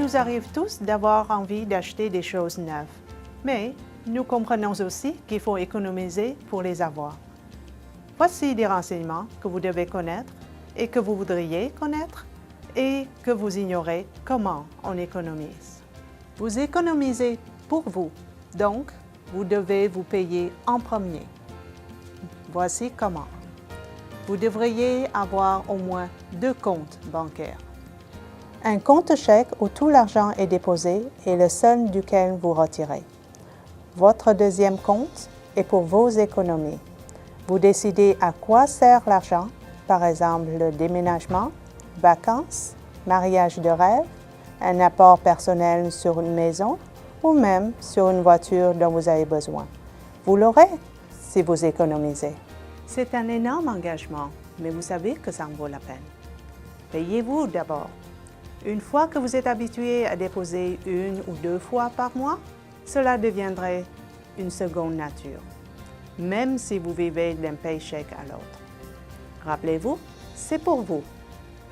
nous arrive tous d'avoir envie d'acheter des choses neuves, mais nous comprenons aussi qu'il faut économiser pour les avoir. Voici des renseignements que vous devez connaître et que vous voudriez connaître et que vous ignorez comment on économise. Vous économisez pour vous, donc vous devez vous payer en premier. Voici comment. Vous devriez avoir au moins 2 comptes bancaires. Un compte chèque où tout l'argent est déposé est le seul duquel vous retirez. Votre deuxième compte est pour vos économies. Vous décidez à quoi sert l'argent, par exemple le déménagement, vacances, mariage de rêve, un apport personnel sur une maison ou même sur une voiture dont vous avez besoin. Vous l'aurez si vous économisez. C'est un énorme engagement, mais vous savez que ça en vaut la peine. Payez-vous d'abord. Une fois que vous êtes habitué à déposer 1 ou 2 fois par mois, cela deviendrait une seconde nature, même si vous vivez d'un paycheck à l'autre. Rappelez-vous, c'est pour vous.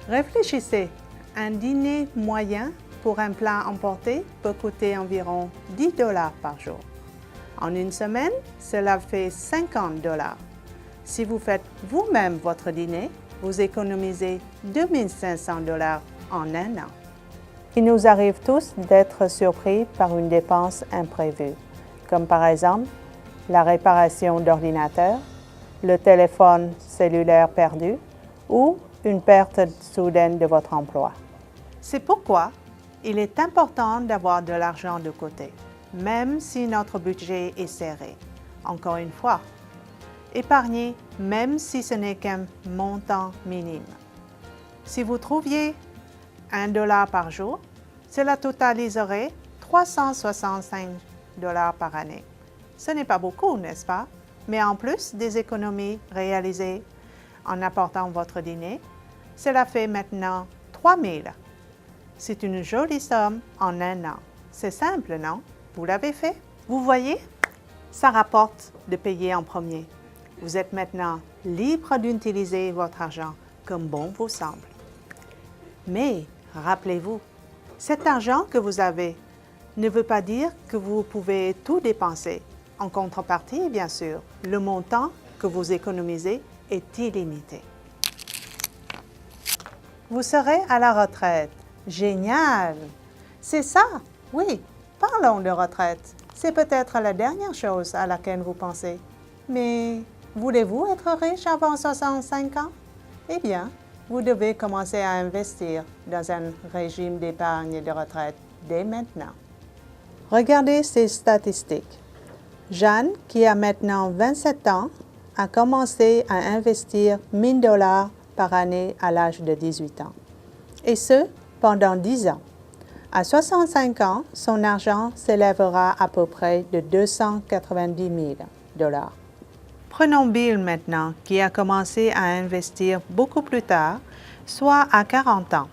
Réfléchissez, un dîner moyen pour un plat emporté peut coûter environ 10 $ par jour. En une semaine, cela fait 50 $. Si vous faites vous-même votre dîner, vous économisez 2 500 $ en un an. Il nous arrive tous d'être surpris par une dépense imprévue, comme par exemple la réparation d'ordinateur, le téléphone cellulaire perdu ou une perte soudaine de votre emploi. C'est pourquoi il est important d'avoir de l'argent de côté, même si notre budget est serré. Encore une fois, épargnez même si ce n'est qu'un montant minime. Si vous trouviez 1 $ par jour, cela totaliserait 365 $ par année. Ce n'est pas beaucoup, n'est-ce pas? Mais en plus des économies réalisées en apportant votre dîner, cela fait maintenant 3 000 $. C'est une jolie somme en un an. C'est simple, non? Vous l'avez fait? Vous voyez? Ça rapporte de payer en premier. Vous êtes maintenant libre d'utiliser votre argent comme bon vous semble. Mais rappelez-vous, cet argent que vous avez ne veut pas dire que vous pouvez tout dépenser. En contrepartie, bien sûr, le montant que vous économisez est illimité. Vous serez à la retraite. Génial! C'est ça, oui. Parlons de retraite. C'est peut-être la dernière chose à laquelle vous pensez. Mais voulez-vous être riche avant 65 ans? Eh bien, vous devez commencer à investir dans un régime d'épargne de retraite dès maintenant. Regardez ces statistiques. Jeanne, qui a maintenant 27 ans, a commencé à investir 1 000 $ par année à l'âge de 18 ans. Et ce, pendant 10 ans. À 65 ans, son argent s'élèvera à peu près de 290 000 $. Prenons Bill maintenant, qui a commencé à investir beaucoup plus tard, soit à 40 ans.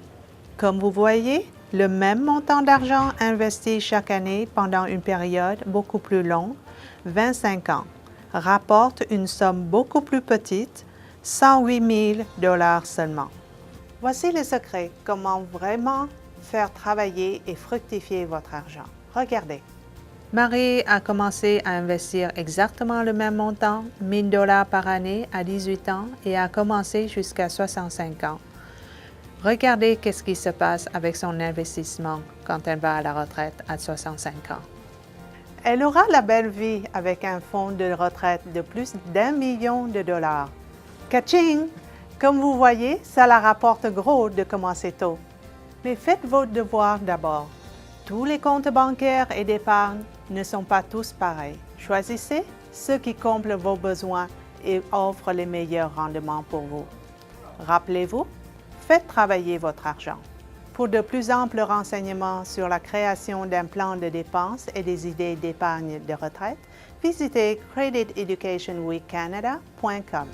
Comme vous voyez, le même montant d'argent investi chaque année pendant une période beaucoup plus longue, 25 ans, rapporte une somme beaucoup plus petite, 108 000 $ seulement. Voici le secret, comment vraiment faire travailler et fructifier votre argent. Regardez. Marie a commencé à investir exactement le même montant, 1 000 $ par année à 18 ans et a commencé jusqu'à 65 ans. Regardez qu'est-ce qui se passe avec son investissement quand elle va à la retraite à 65 ans. Elle aura la belle vie avec un fonds de retraite de plus d'1 million de $. Kaching! Comme vous voyez, ça la rapporte gros de commencer tôt. Mais faites vos devoirs d'abord. Tous les comptes bancaires et d'épargne ne sont pas tous pareils. Choisissez ceux qui comblent vos besoins et offrent les meilleurs rendements pour vous. Rappelez-vous, faites travailler votre argent. Pour de plus amples renseignements sur la création d'un plan de dépenses et des idées d'épargne de retraite, visitez crediteducationweekcanada.com.